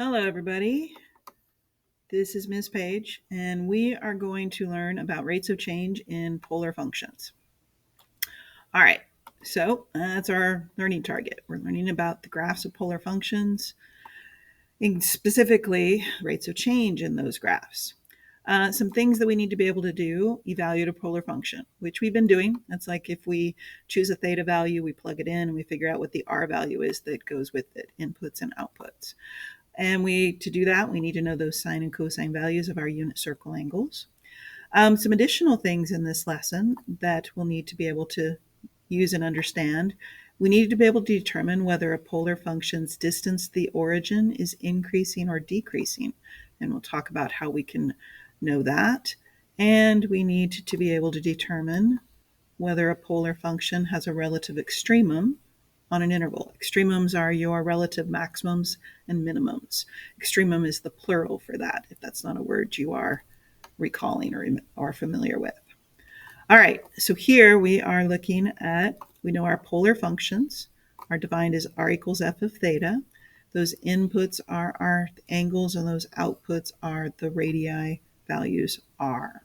Hello, everybody. This is Ms. Page, and we are going to learn about rates of change in polar functions. All right, so that's our learning target. We're learning about the graphs of polar functions, and specifically rates of change in those graphs. Some things that we need to be able to do: evaluate a polar function, which we've been doing. That's like if we choose a theta value, we plug it in, and we figure out what the r value is that goes with it, inputs and outputs. And to do that, we need to know those sine and cosine values of our unit circle angles. Some additional things in this lesson that we'll need to be able to use and understand. We need to be able to determine whether a polar function's distance to the origin is increasing or decreasing. And we'll talk about how we can know that. And we need to be able to determine whether a polar function has a relative extremum on an interval. Extremums are your relative maximums and minimums. Extremum is the plural for that, if that's not a word you are recalling or are familiar with. All right, so here we are looking at, we know our polar functions are defined as r equals f of theta. Those inputs are our angles, and those outputs are the radii values r.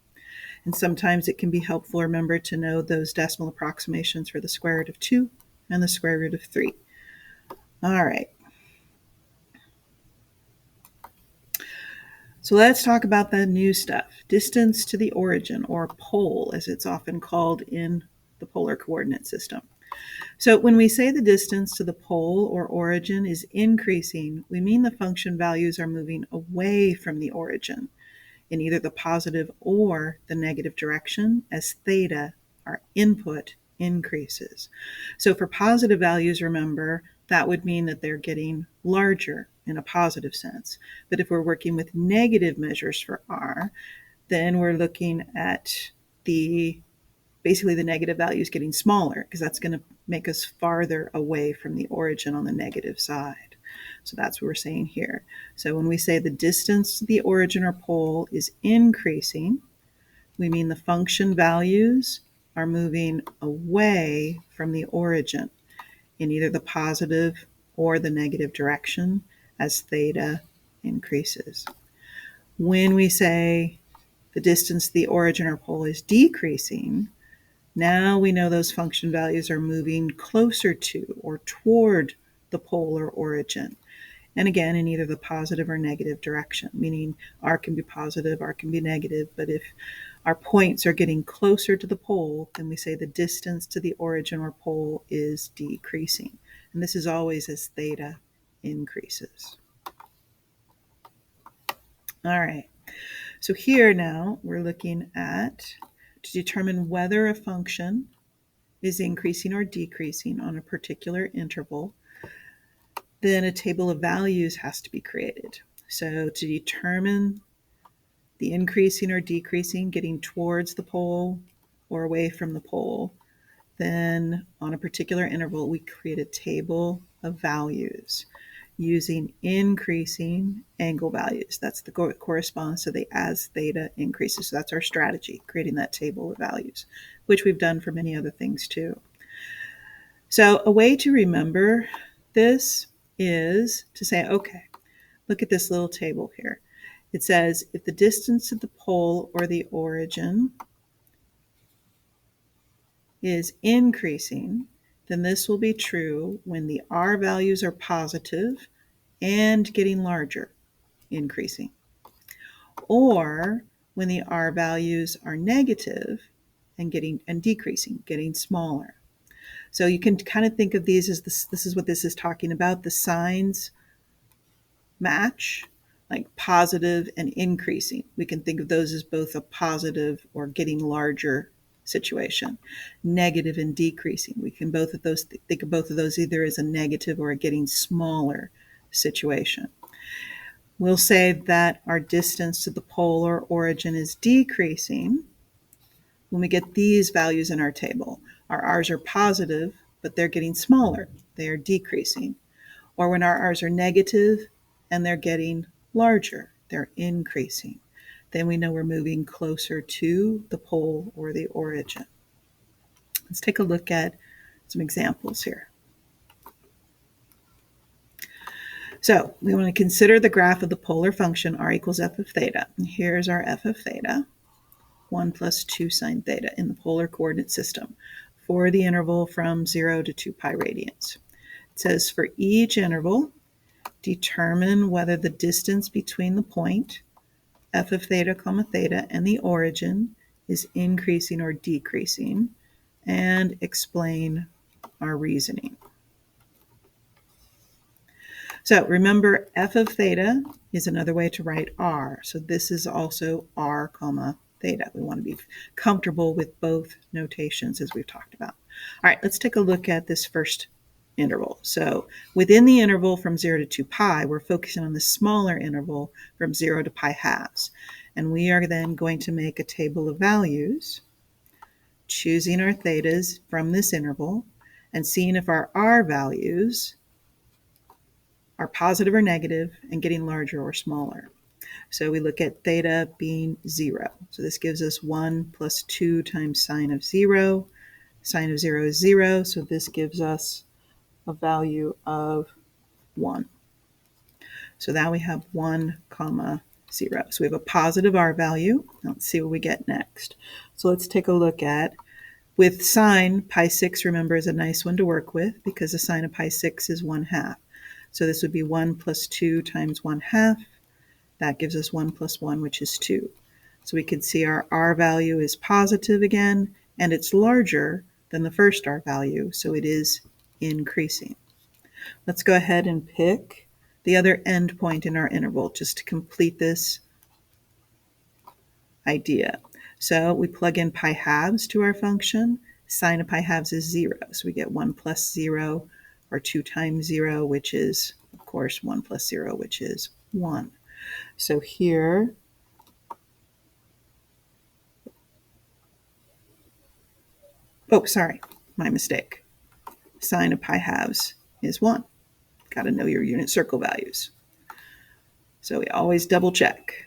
And sometimes it can be helpful, remember, to know those decimal approximations for the square root of 2 and the square root of 3. All right. So let's talk about the new stuff. Distance to the origin, or pole, as it's often called in the polar coordinate system. So when we say the distance to the pole or origin is increasing, we mean the function values are moving away from the origin in either the positive or the negative direction as theta, our input, increases. So for positive values, remember, that would mean that they're getting larger in a positive sense. But if we're working with negative measures for r, then we're looking at basically the negative values getting smaller, because that's going to make us farther away from the origin on the negative side. So that's what we're saying here. So when we say the distance to the origin or pole is increasing, we mean the function values are moving away from the origin in either the positive or the negative direction as theta increases. When we say the distance to the origin or pole is decreasing, now we know those function values are moving closer to or toward the pole or origin. And again, in either the positive or negative direction, meaning r can be positive, r can be negative, but if our points are getting closer to the pole, then we say the distance to the origin or pole is decreasing. And this is always as theta increases. All right, so here now we're looking at to determine whether a function is increasing or decreasing on a particular interval, then a table of values has to be created. So to determine the increasing or decreasing, getting towards the pole or away from the pole, then on a particular interval, we create a table of values using increasing angle values. That's the corresponds to the as theta increases. So that's our strategy, creating that table of values, which we've done for many other things too. So a way to remember this is to say, okay, look at this little table here. It says if the distance to the pole or the origin is increasing, then this will be true when the r values are positive and getting larger, increasing. Or when the r values are negative and decreasing, getting smaller. So you can kind of think of these as this is what this is talking about. The signs match, like positive and increasing. We can think of those as both a positive or getting larger situation. Negative and decreasing. We can think of both of those either as a negative or a getting smaller situation. We'll say that our distance to the pole or origin is decreasing when we get these values in our table. Our r's are positive, but they're getting smaller. They are decreasing. Or when our r's are negative and they're getting larger, they're increasing. Then we know we're moving closer to the pole or the origin. Let's take a look at some examples here. So we want to consider the graph of the polar function r equals f of theta. And here's our f of theta, 1 plus 2 sine theta in the polar coordinate system for the interval from 0 to 2 pi radians. It says for each interval, determine whether the distance between the point f of theta comma theta and the origin is increasing or decreasing, and explain our reasoning. So remember, f of theta is another way to write r. So this is also r comma theta. We want to be comfortable with both notations as we've talked about. All right, let's take a look at this first interval. So within the interval from 0 to 2 pi, we're focusing on the smaller interval from 0 to pi halves. And we are then going to make a table of values, choosing our thetas from this interval and seeing if our r values are positive or negative and getting larger or smaller. So we look at theta being 0. So this gives us 1 plus 2 times sine of 0. Sine of 0 is 0, so this gives us a value of 1. So now we have 1 comma 0. So we have a positive r value. Now let's see what we get next. So let's take a look at, with sine, pi 6, remember, is a nice one to work with because the sine of pi 6 is 1/2. So this would be 1 plus 2 times 1/2. That gives us 1 plus 1, which is 2. So we can see our r value is positive again, and it's larger than the first r value, so it is increasing. Let's go ahead and pick the other endpoint in our interval just to complete this idea. So we plug in pi halves to our function. Sine of pi halves is 0, so we get 1 plus 0, or 2 times 0, which is, of course, 1 plus 0, which is 1. So here, oh, sorry, my mistake. Sine of pi halves is 1. Got to know your unit circle values. So we always double check.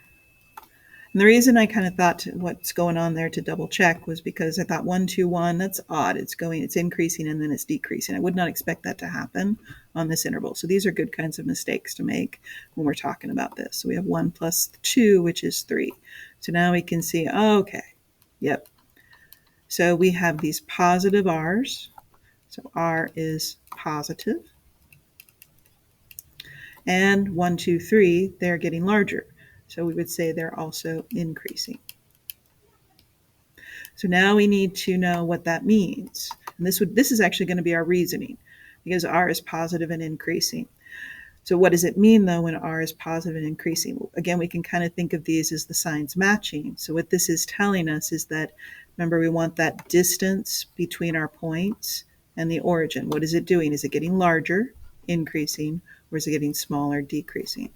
And the reason I kind of thought what's going on there to double check was because I thought 1, 2, 1, that's odd. It's increasing and then it's decreasing. I would not expect that to happen on this interval. So these are good kinds of mistakes to make when we're talking about this. So we have 1 plus 2, which is 3. So now we can see, okay, yep. So we have these positive r's. So r is positive. And 1, 2, 3, they're getting larger. So we would say they're also increasing. So now we need to know what that means. And this is actually going to be our reasoning because r is positive and increasing. So what does it mean, though, when r is positive and increasing? Again, we can kind of think of these as the signs matching. So what this is telling us is that, remember, we want that distance between our points and the origin. What is it doing? Is it getting larger, increasing, or is it getting smaller, decreasing?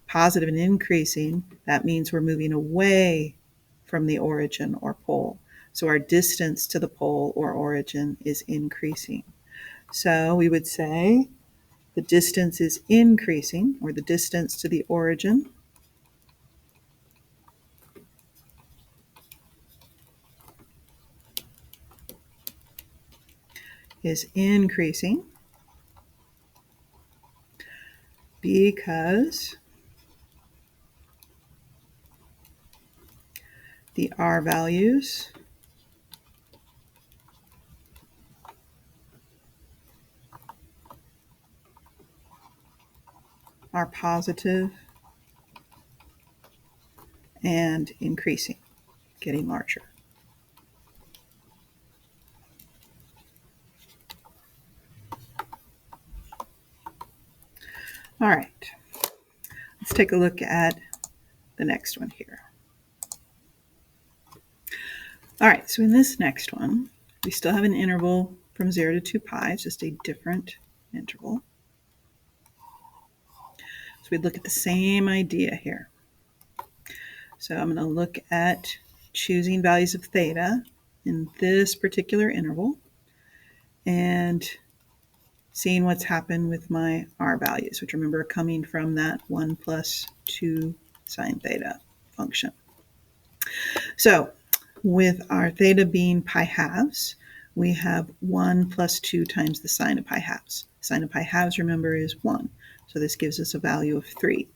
Positive and increasing, that means we're moving away from the origin or pole. So our distance to the pole or origin is increasing. So we would say the distance is increasing, or the distance to the origin is increasing because the r values are positive and increasing, getting larger. All right, let's take a look at the next one here. All right, so in this next one, we still have an interval from 0 to 2 pi. It's just a different interval. So we'd look at the same idea here. So I'm going to look at choosing values of theta in this particular interval and seeing what's happened with my r values, which remember are coming from that 1 plus 2 sine theta function. So with our theta being pi halves, we have 1 plus 2 times the sine of pi halves. Sine of pi halves, remember, is 1. So this gives us a value of 3.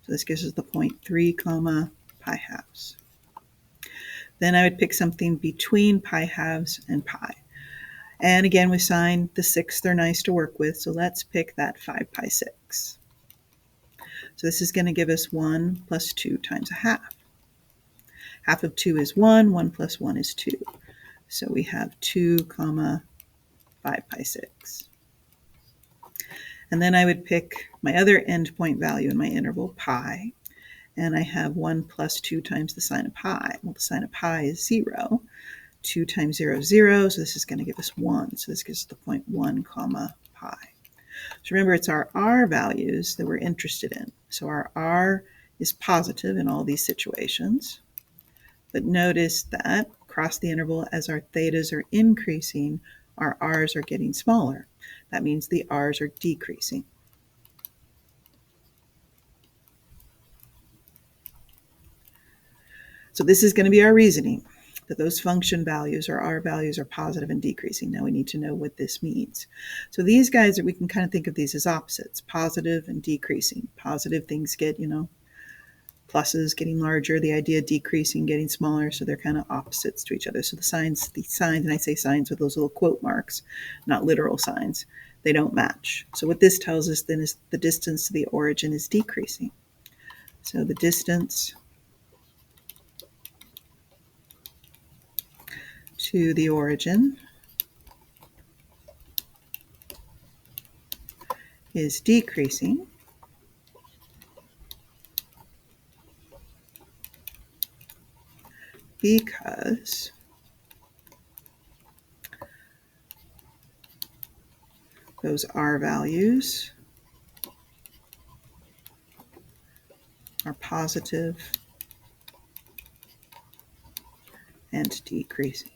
So this gives us the point 3 comma pi halves. Then I would pick something between pi halves and pi. And again, with sine, the 6, they're nice to work with. So let's pick that 5 pi 6. So this is going to give us 1 plus 2 times a half. Half of 2 is 1. 1 plus 1 is 2. So we have 2 comma 5 pi 6. And then I would pick my other endpoint value in my interval, pi. And I have 1 plus 2 times the sine of pi. Well, the sine of pi is 0. 2 times 0 is 0, so this is going to give us 1. So this gives us the point 1 comma pi. So remember, it's our r values that we're interested in. So our r is positive in all these situations. But notice that across the interval, as our thetas are increasing, our r's are getting smaller. That means the r's are decreasing. So this is going to be our reasoning, that those function values or r values are positive and decreasing. Now we need to know what this means. So these guys, we can kind of think of these as opposites, positive and decreasing. Positive things get, pluses getting larger, the idea decreasing, getting smaller, so they're kind of opposites to each other. So the signs, and I say signs with those little quote marks, not literal signs, they don't match. So what this tells us then is the distance to the origin is decreasing. So the distance to the origin is decreasing because those r values are positive and decreasing.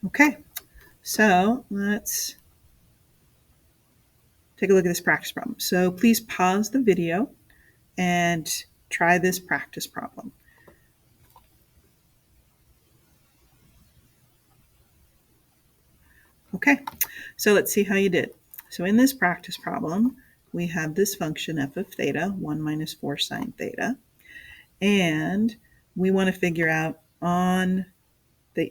Okay, so let's take a look at this practice problem. So please pause the video and try this practice problem. Okay, so let's see how you did. So in this practice problem, we have this function f of theta, 1 minus 4 sine theta, and we want to figure out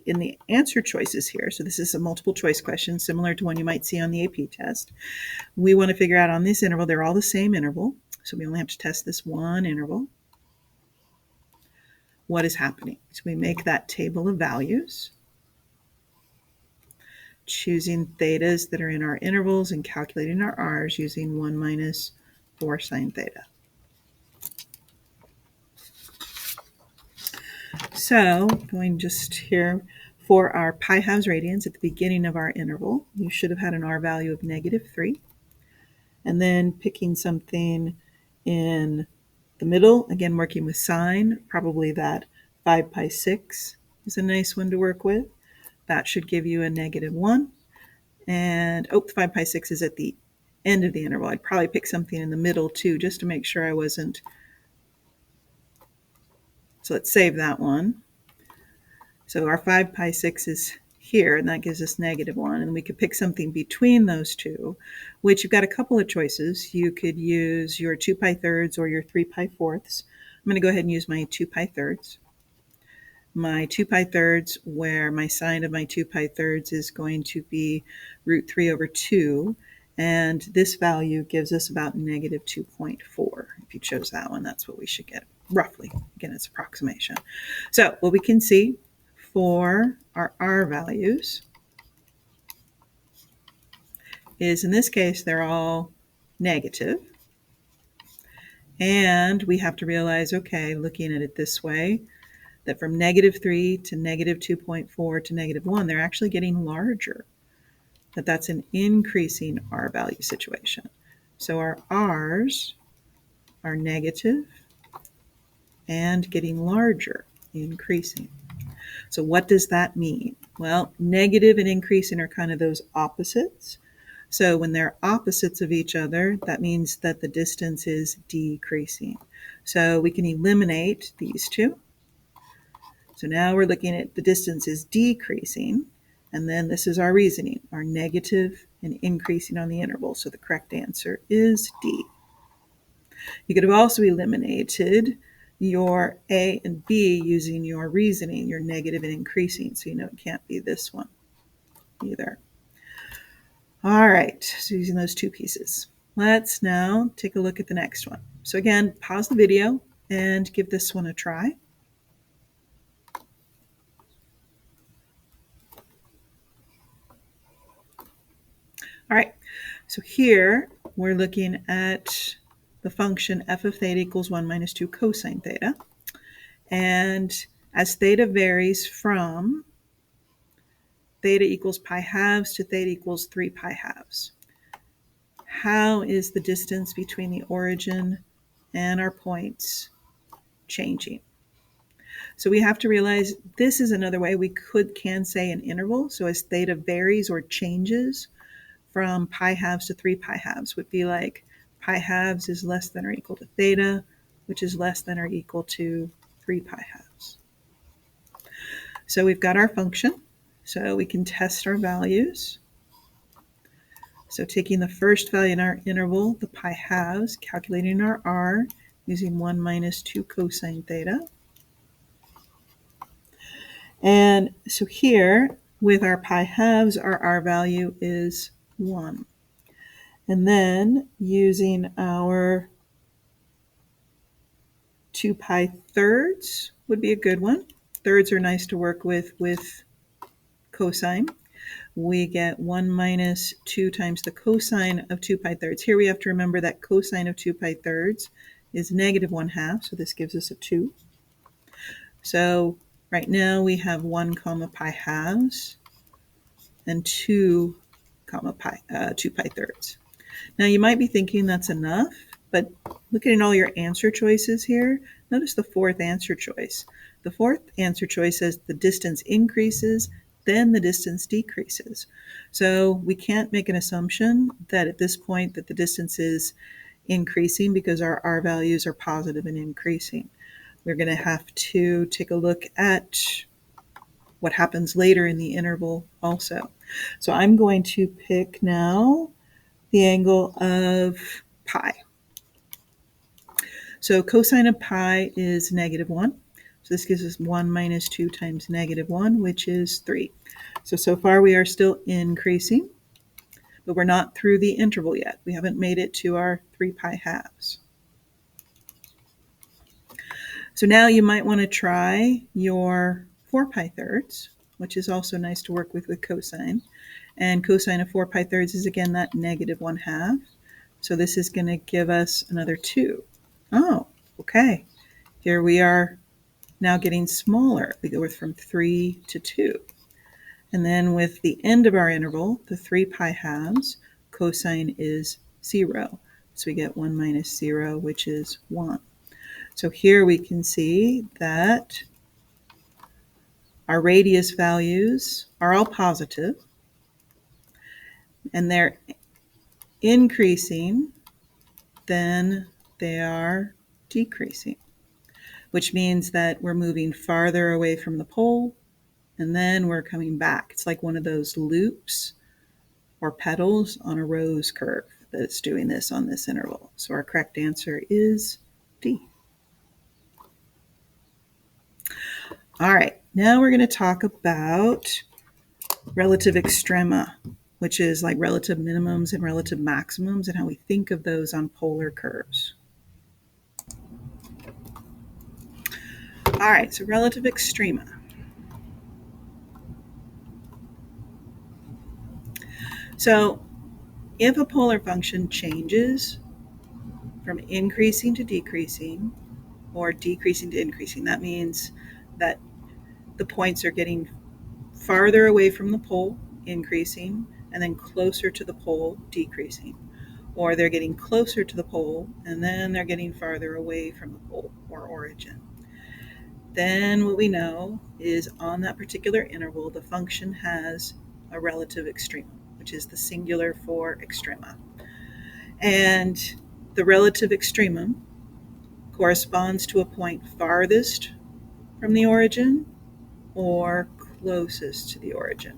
in the answer choices here, so this is a multiple choice question similar to one you might see on the AP test. We want to figure out on this interval, they're all the same interval, so we only have to test this one interval. What is happening? So we make that table of values, choosing thetas that are in our intervals and calculating our r's using 1 minus 4 sine theta. So going just here for our pi halves radians at the beginning of our interval, you should have had an r value of -3. And then picking something in the middle, again working with sine, probably that 5 pi 6 is a nice one to work with. That should give you a -1. And the 5 pi 6 is at the end of the interval. I'd probably pick something in the middle too, just to make sure I wasn't. So let's save that one. So our 5 pi 6 is here, and that gives us -1. And we could pick something between those two, which you've got a couple of choices. You could use your 2 pi thirds or your 3 pi fourths. I'm going to go ahead and use my 2 pi thirds. My 2 pi thirds, where my sine of my 2 pi thirds is going to be √3/2. And this value gives us about -2.4. If you chose that one, that's what we should get, roughly. Again, it's approximation. So what we can see for our r values is, in this case, they're all negative. And we have to realize, okay, looking at it this way, that from -3 to -2.4 to -1, they're actually getting larger. That's an increasing r value situation. So our r's are negative and getting larger, increasing. So what does that mean? Well, negative and increasing are kind of those opposites. So when they're opposites of each other, that means that the distance is decreasing. So we can eliminate these two. So now we're looking at the distance is decreasing. And then this is our reasoning, our negative and increasing on the interval. So the correct answer is D. You could have also eliminated your A and B using your reasoning, your negative and increasing. So you know it can't be this one either. All right, so using those two pieces. Let's now take a look at the next one. So again, pause the video and give this one a try. All right, so here we're looking at the function f of theta equals 1 minus 2 cosine theta. And as theta varies from theta equals pi halves to theta equals 3 pi halves, how is the distance between the origin and our points changing? So we have to realize this is another way we can say an interval. So as theta varies or changes from pi halves to 3 pi halves would be like pi halves is less than or equal to theta, which is less than or equal to 3 pi halves. So we've got our function. So we can test our values. So taking the first value in our interval, the pi halves, calculating our r using 1 minus 2 cosine theta. And so here, with our pi halves, our r value is 1. And then using our 2 pi thirds would be a good one. Thirds are nice to work with cosine. We get 1 minus 2 times the cosine of 2 pi thirds. Here we have to remember that cosine of 2 pi thirds is negative 1/2, so this gives us a 2. So right now we have 1 comma pi halves and 2 comma 2 pi thirds. Now you might be thinking that's enough, but looking at all your answer choices here, notice the fourth answer choice. The fourth answer choice says the distance increases, then the distance decreases. So we can't make an assumption that at this point that the distance is increasing because our R values are positive and increasing. We're going to have to take a look at what happens later in the interval also. So I'm going to pick now the angle of pi. So cosine of pi is negative 1. So this gives us 1 minus 2 times negative 1, which is 3. So far we are still increasing, but we're not through the interval yet. We haven't made it to our 3 pi halves. So now you might want to try your 4 pi thirds, which is also nice to work with cosine. And cosine of 4 pi thirds is again that negative 1/2. So this is going to give us another 2. Oh, okay. Here we are now getting smaller. We go from 3 to 2. And then with the end of our interval, the 3 pi halves, cosine is 0. So we get 1 minus 0, which is 1. So here we can see that our radius values are all positive, and they're increasing, then they are decreasing, which means that we're moving farther away from the pole, and then we're coming back. It's like one of those loops or petals on a rose curve that's doing this on this interval. So our correct answer is D. All right, now we're going to talk about relative extrema, which is like relative minimums and relative maximums and how we think of those on polar curves. All right, so relative extrema. So if a polar function changes from increasing to decreasing or decreasing to increasing, that means that the points are getting farther away from the pole, increasing, and then closer to the pole, decreasing. Or they're getting closer to the pole, and then they're getting farther away from the pole or origin. Then what we know is on that particular interval, the function has a relative extremum, which is the singular for extrema. And the relative extremum corresponds to a point farthest from the origin or closest to the origin.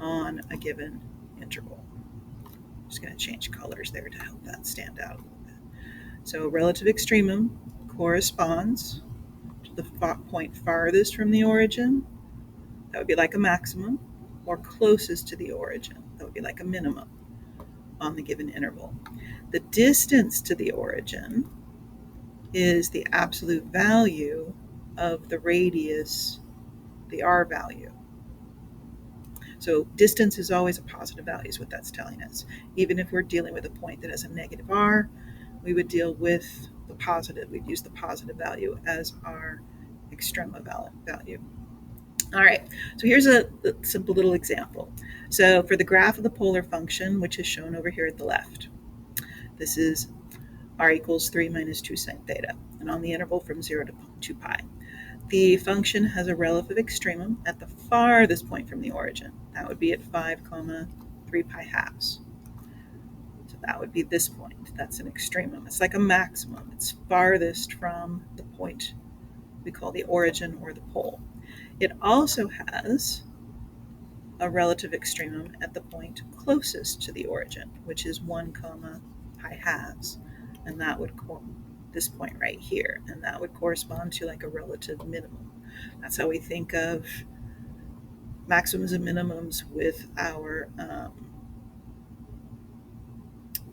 on a given interval. I'm just going to change colors there to help that stand out a little bit. So relative extremum corresponds to the point farthest from the origin. That would be like a maximum, or closest to the origin. That would be like a minimum on the given interval. The distance to the origin is the absolute value of the radius, the r value. So distance is always a positive value is what that's telling us. Even if we're dealing with a point that has a negative r, we would deal with the positive. We'd use the positive value as our extrema value. All right, so here's a simple little example. So for the graph of the polar function, which is shown over here at the left, this is r equals 3 minus 2 sine theta, and on the interval from 0 to 2 pi. The function has a relative extremum at the farthest point from the origin. That would be at 5, 3 pi halves. So that would be this point. That's an extremum. It's like a maximum. It's farthest from the point we call the origin or the pole. It also has a relative extremum at the point closest to the origin, which is 1, pi halves, and that would this point right here, and that would correspond to like a relative minimum. That's how we think of maximums and minimums with our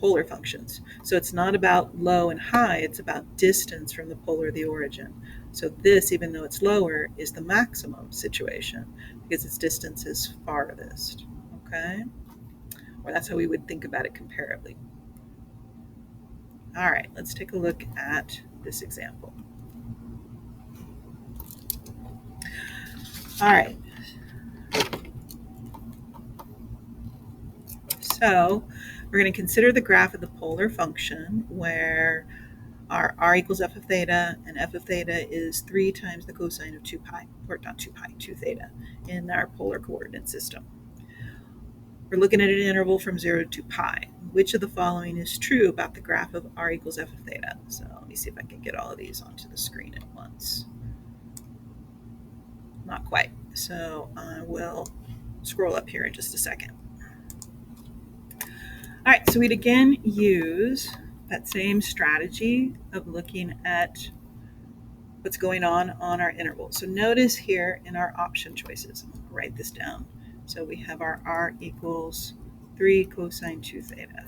polar functions. So it's not about low and high, it's about distance from the pole or the origin. So this, even though it's lower, is the maximum situation because its distance is farthest, okay? Or that's how we would think about it comparably. All right, let's take a look at this example. All right. So we're going to consider the graph of the polar function where our r equals f of theta, and f of theta is 3 times the cosine of 2 pi, or not 2 pi, 2 theta in our polar coordinate system. We're looking at an interval from 0 to 2 pi. Which of the following is true about the graph of r equals f of theta? So let me see if I can get all of these onto the screen at once. Not quite. So I will scroll up here in just a second. All right, so we'd again use that same strategy of looking at what's going on our interval. So notice here in our option choices, I'm going to write this down. So we have our r equals 3 cosine 2 theta.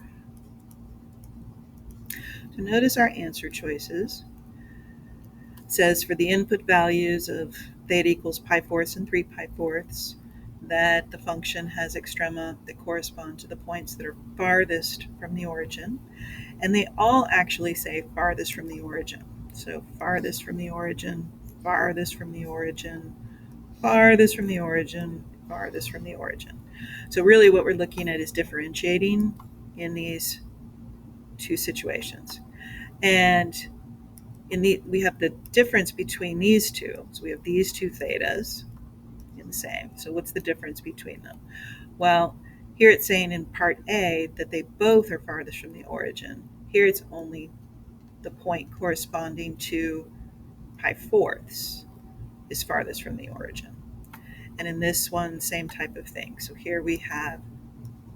So notice our answer choices. It says for the input values of theta equals pi fourths and 3 pi fourths, that the function has extrema that correspond to the points that are farthest from the origin. And they all actually say farthest from the origin. So farthest from the origin, farthest from the origin, farthest from the origin, farthest from the origin. So really what we're looking at is differentiating in these two situations. And we have the difference between these two. So we have these two thetas in the same. So what's the difference between them? Well, here it's saying in part A that they both are farthest from the origin. Here it's only the point corresponding to pi fourths is farthest from the origin. And in this one, same type of thing. So here we have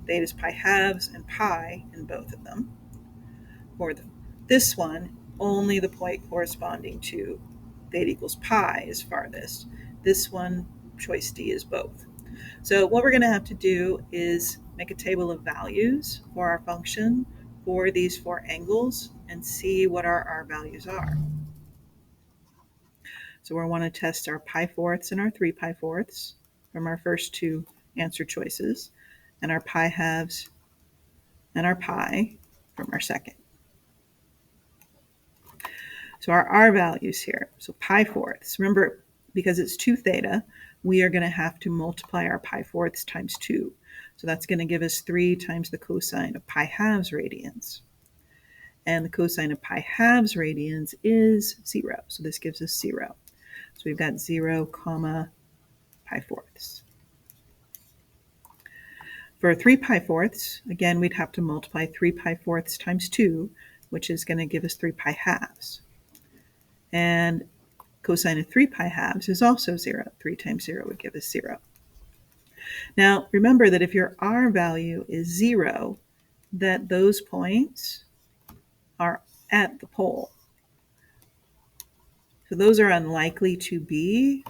theta's pi halves and pi in both of them. For this one, only the point corresponding to theta equals pi is farthest. This one, choice D, is both. So what we're going to have to do is make a table of values for our function for these 4 angles and see what our r values are. So we'll want to test our pi fourths and our 3 pi fourths from our first 2 answer choices, and our pi halves and our pi from our second. So our r values here, so pi fourths, remember, because it's 2 theta, we are going to have to multiply our pi fourths times 2. So that's going to give us 3 times the cosine of pi halves radians. And the cosine of pi halves radians is 0. So this gives us 0. So we've got 0, pi fourths. For 3 pi fourths, again, we'd have to multiply 3 pi fourths times 2, which is going to give us 3 pi halves. And cosine of 3 pi halves is also 0. 3 times 0 would give us 0. Now, remember that if your R value is 0, that those points are at the pole. So those are unlikely to be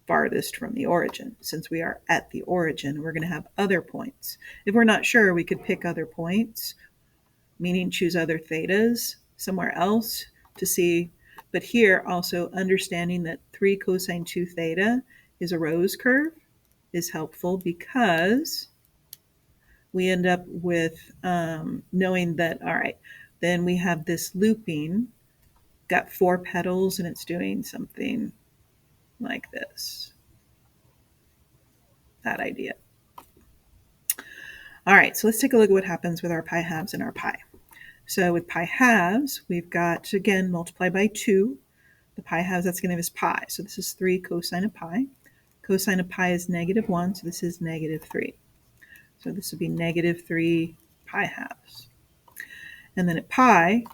farthest from the origin. Since we are at the origin, we're going to have other points. If we're not sure, we could pick other points, meaning choose other thetas somewhere else to see. But here, also understanding that 3 cosine 2 theta is a rose curve is helpful, because we end up with knowing that, all right, then we have this looping, got 4 petals, and it's doing something like this. That idea. All right, so let's take a look at what happens with our pi halves and our pi. So with pi halves, we've got to, again, multiply by 2. The pi halves, that's going to give us pi. So this is 3 cosine of pi. Cosine of pi is -1, so this is -3. So this would be -3 pi halves. And then at pi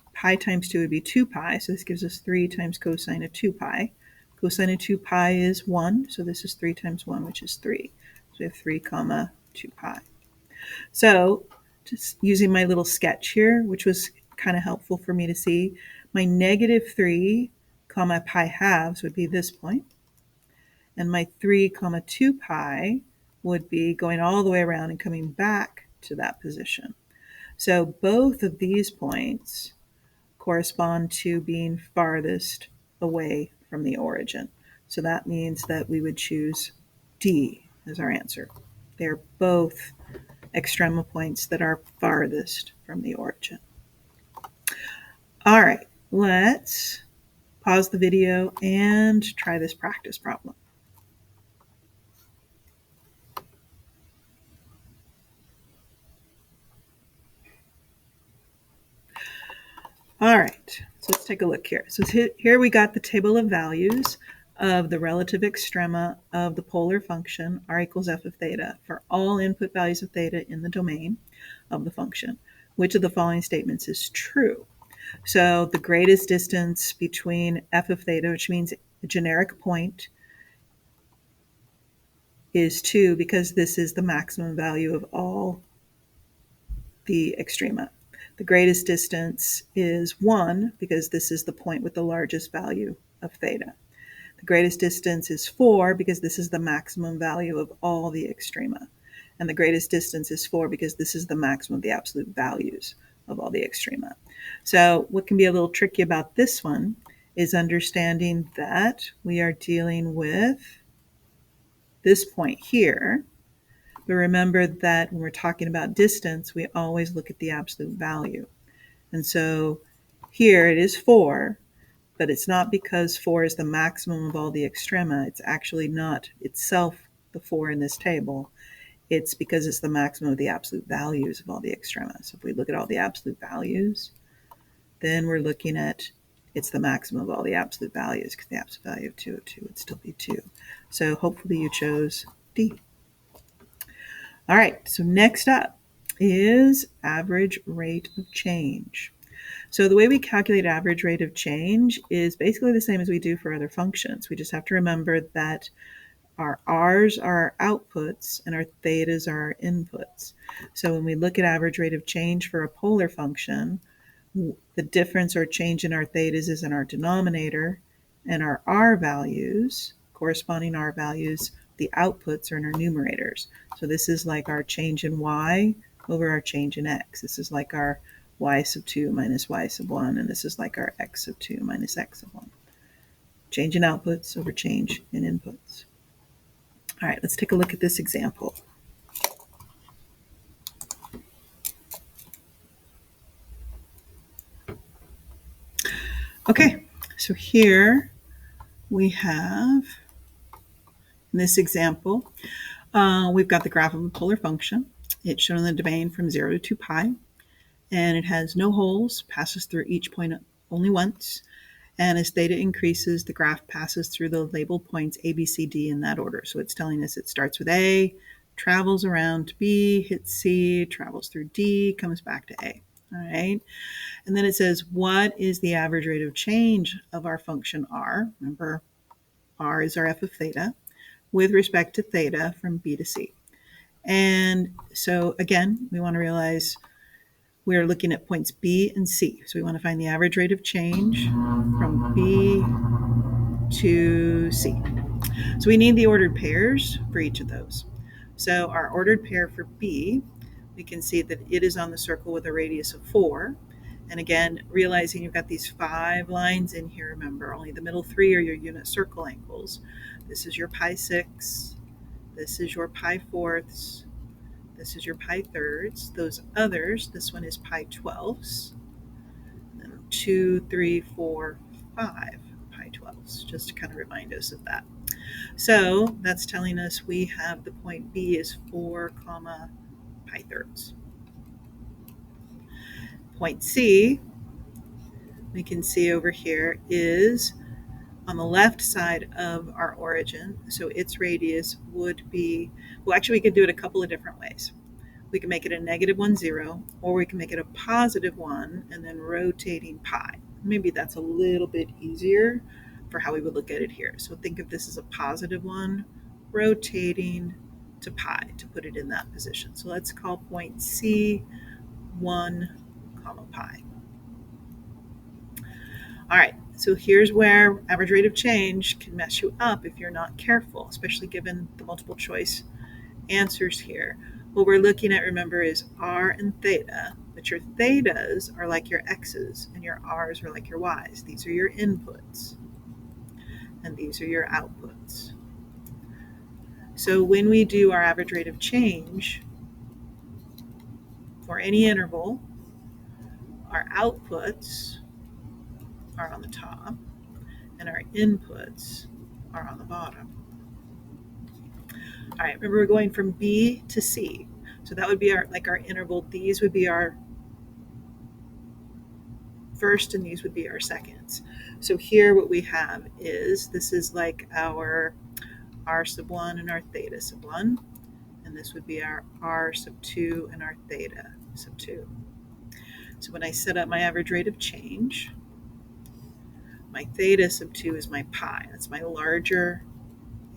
times 2 would be 2 pi, so this gives us 3 times cosine of 2 pi. Cosine of 2 pi is 1, so this is 3 times 1, which is 3. So we have 3 comma 2 pi. So just using my little sketch here, which was kind of helpful for me to see, my -3 comma pi halves would be this point, and my 3 comma 2 pi would be going all the way around and coming back to that position. So both of these points correspond to being farthest away from the origin. So that means that we would choose D as our answer. They're both extrema points that are farthest from the origin. All right, let's pause the video and try this practice problem. All right, so let's take a look here. So here we got the table of values of the relative extrema of the polar function r equals f of theta for all input values of theta in the domain of the function. Which of the following statements is true? So the greatest distance between f of theta, which means a generic point, is 2 because this is the maximum value of all the extrema. The greatest distance is 1 because this is the point with the largest value of theta. The greatest distance is 4 because this is the maximum value of all the extrema. And the greatest distance is 4 because this is the maximum of the absolute values of all the extrema. So what can be a little tricky about this one is understanding that we are dealing with this point here. But remember that when we're talking about distance, we always look at the absolute value. And so here it is 4, but it's not because 4 is the maximum of all the extrema. It's actually not itself the 4 in this table. It's because it's the maximum of the absolute values of all the extrema. So if we look at all the absolute values, then we're looking at it's the maximum of all the absolute values, because the absolute value of 202 would still be 2. So hopefully you chose D. All right, so next up is average rate of change. So the way we calculate average rate of change is basically the same as we do for other functions. We just have to remember that our r's are our outputs and our thetas are our inputs. So when we look at average rate of change for a polar function, the difference or change in our thetas is in our denominator, and our r values, corresponding r values, the outputs are in our numerators. So this is like our change in y over our change in x. This is like our y sub 2 minus y sub 1, and this is like our x sub 2 minus x sub 1. Change in outputs over change in inputs. All right, let's take a look at this example. Okay, so here we have, in this example, we've got the graph of a polar function. It's shown in the domain from 0 to 2 pi, and it has no holes, passes through each point only once, and as theta increases, the graph passes through the labeled points A, B, C, D in that order. So it's telling us it starts with A, travels around to B, hits C, travels through D, comes back to A. All right. And then it says, what is the average rate of change of our function r? Remember, r is our f of theta, with respect to theta from B to C. And so again, we want to realize we're looking at points B and C. So we want to find the average rate of change from B to C. So we need the ordered pairs for each of those. So our ordered pair for B, we can see that it is on the circle with a radius of 4. And again, realizing you've got these 5 lines in here, remember, only the middle 3 are your unit circle angles. This is your pi 6, this is your pi fourths, this is your pi thirds. Those others, this one is pi 12ths, 2, 3, 4, 5 pi 12ths, just to kind of remind us of that. So that's telling us we have the point B is 4 comma pi thirds. Point C, we can see over here, is on the left side of our origin. So its radius would be, well, actually we could do it a couple of different ways. We can make it a -1, 0, or we can make it a +1 and then rotating pi. Maybe that's a little bit easier for how we would look at it here. So think of this as a +1 rotating to pi to put it in that position. So let's call point C 1 comma pi. All right, so here's where average rate of change can mess you up if you're not careful, especially given the multiple choice answers here. What we're looking at, remember, is r and theta, but your thetas are like your x's and your r's are like your y's. These are your inputs and these are your outputs. So when we do our average rate of change for any interval, our outputs are on the top and our inputs are on the bottom. All right, remember we're going from B to C. So that would be our interval. These would be our first and these would be our seconds. So here what we have is, this is like our r sub 1 and our theta sub 1. And this would be our r sub 2 and our theta sub 2. So when I set up my average rate of change, my theta sub 2 is my pi. That's my larger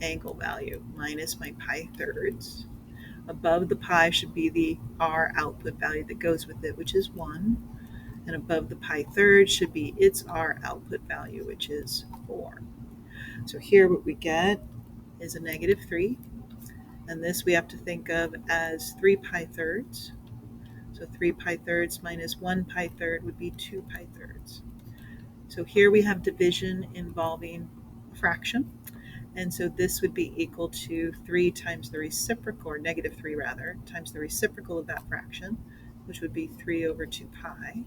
angle value minus my pi thirds. Above the pi should be the r output value that goes with it, which is 1. And above the pi thirds should be its r output value, which is 4. So here what we get is a -3. And this we have to think of as 3 pi thirds. So 3 pi thirds minus 1 pi third would be 2 pi thirds. So here we have division involving a fraction. And so this would be equal to 3 times the reciprocal, or -3 rather, times the reciprocal of that fraction, which would be 3 over 2 pi.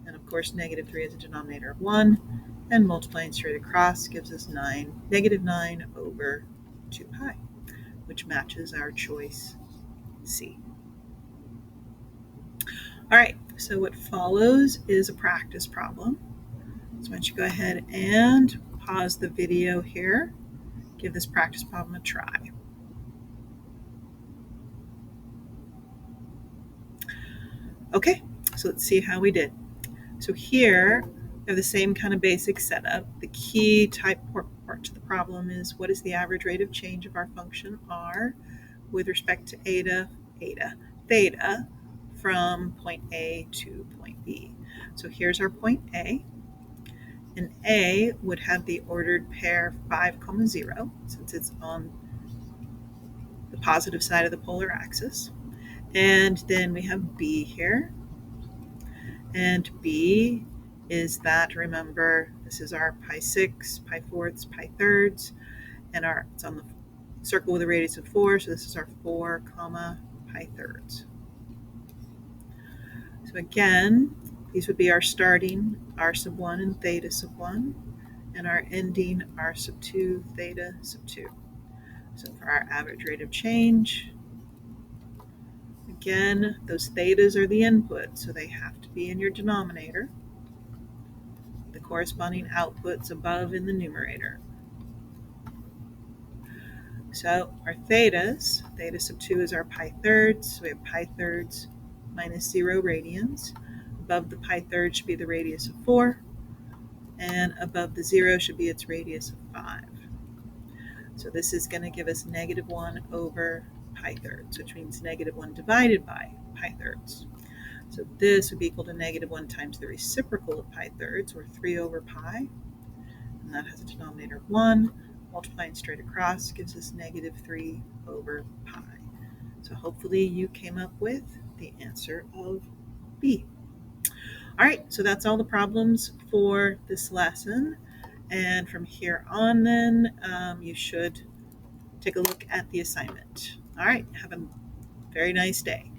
And of course, -3 is a denominator of 1, and multiplying straight across gives us -9 over 2 pi, which matches our choice C. All right, so what follows is a practice problem. So why don't you go ahead and pause the video here. Give this practice problem a try. Okay, so let's see how we did. So here, we have the same kind of basic setup. The key type part to the problem is, what is the average rate of change of our function r with respect to theta, from point A to point B. So here's our point A. And A would have the ordered pair 5, 0, since it's on the positive side of the polar axis. And then we have B here. And B is that, remember, this is our pi 6, pi fourths, pi thirds, and it's on the circle with a radius of 4, so this is our 4, pi thirds. So again, these would be our starting r sub 1 and theta sub 1, and our ending r sub 2, theta sub 2. So for our average rate of change, again, those thetas are the input, so they have to be in your denominator. The corresponding outputs above in the numerator. So our thetas, theta sub 2 is our pi thirds, so we have pi thirds minus 0 radians. Above the pi third should be the radius of 4, and above the 0 should be its radius of 5. So this is going to give us -1 over pi thirds, which means negative 1 divided by pi thirds. So this would be equal to negative 1 times the reciprocal of pi thirds, or 3 over pi. And that has a denominator of 1. Multiplying straight across gives us negative 3 over pi. So hopefully you came up with the answer of B. All right, so that's all the problems for this lesson. And from here on then, you should take a look at the assignment. All right, have a very nice day.